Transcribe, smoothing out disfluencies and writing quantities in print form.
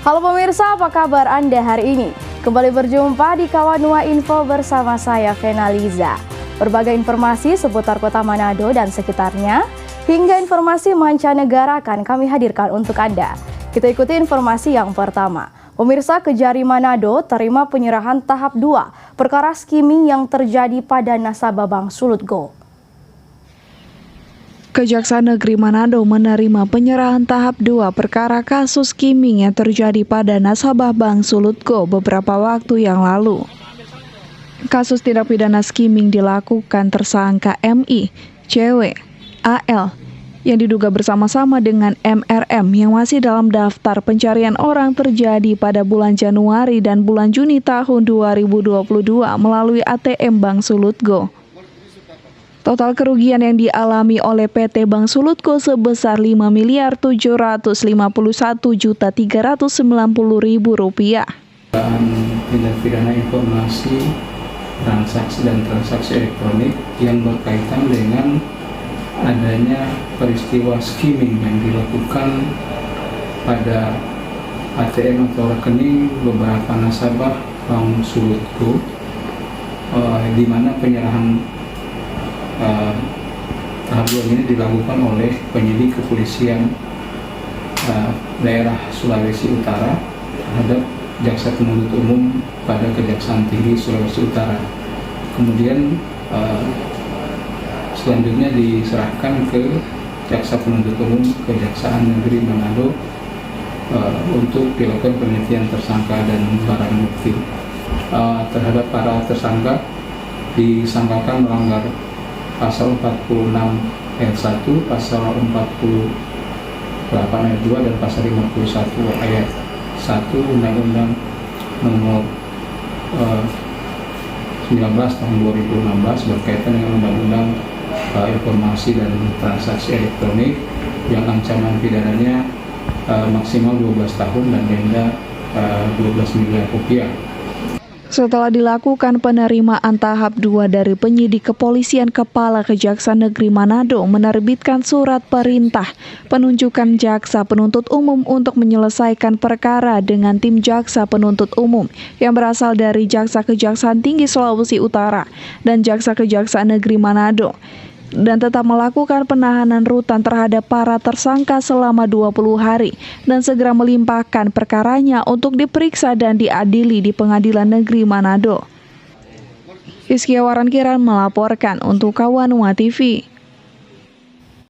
Halo pemirsa, apa kabar Anda hari ini? Kembali berjumpa di Kawanua Info bersama saya Fenaliza. Berbagai informasi seputar kota Manado dan sekitarnya, hingga informasi mancanegara akan kami hadirkan untuk Anda. Kita ikuti informasi yang pertama. Pemirsa, Kejari Manado terima penyerahan tahap 2 perkara skimming yang terjadi pada nasabah Bank Sulut Go. Kejaksaan Negeri Manado menerima penyerahan tahap 2 perkara kasus skimming yang terjadi pada nasabah Bank Sulut Go beberapa waktu yang lalu. Kasus tindak pidana skimming dilakukan tersangka MI, CW, AL, yang diduga bersama-sama dengan MRM yang masih dalam daftar pencarian orang terjadi pada bulan Januari dan bulan Juni tahun 2022 melalui ATM Bank Sulut Go. Total kerugian yang dialami oleh PT Bank Sulut Go sebesar Rp5.751.390.000. Tindak pidana informasi transaksi dan transaksi elektronik yang berkaitan dengan adanya peristiwa skimming yang dilakukan pada ATM atau rekening beberapa nasabah Bank Sulut Go, di mana penyerahan tahap 2 ini dilakukan oleh penyidik kepolisian daerah Sulawesi Utara terhadap Jaksa Penuntut Umum pada Kejaksaan Tinggi Sulawesi Utara. Kemudian selanjutnya diserahkan ke Jaksa Penuntut Umum Kejaksaan Negeri Manado untuk dilakukan penelitian tersangka dan barang bukti. Terhadap para tersangka disangkakan melanggar Pasal 46 ayat 1, Pasal 48 ayat 2, dan Pasal 51 ayat 1 Undang-Undang Nomor 19 tahun 2016 berkaitan dengan Undang-Undang Informasi dan Transaksi Elektronik yang ancaman pidananya maksimal 12 tahun dan denda 12 miliar rupiah. Setelah dilakukan penerimaan tahap 2 dari penyidik kepolisian, Kepala Kejaksaan Negeri Manado menerbitkan surat perintah penunjukan Jaksa Penuntut Umum untuk menyelesaikan perkara dengan tim Jaksa Penuntut Umum yang berasal dari Jaksa Kejaksaan Tinggi Sulawesi Utara dan Jaksa Kejaksaan Negeri Manado, dan tetap melakukan penahanan rutan terhadap para tersangka selama 20 hari dan segera melimpahkan perkaranya untuk diperiksa dan diadili di Pengadilan Negeri Manado. Rizky Waran Kiran melaporkan untuk Kawanua TV.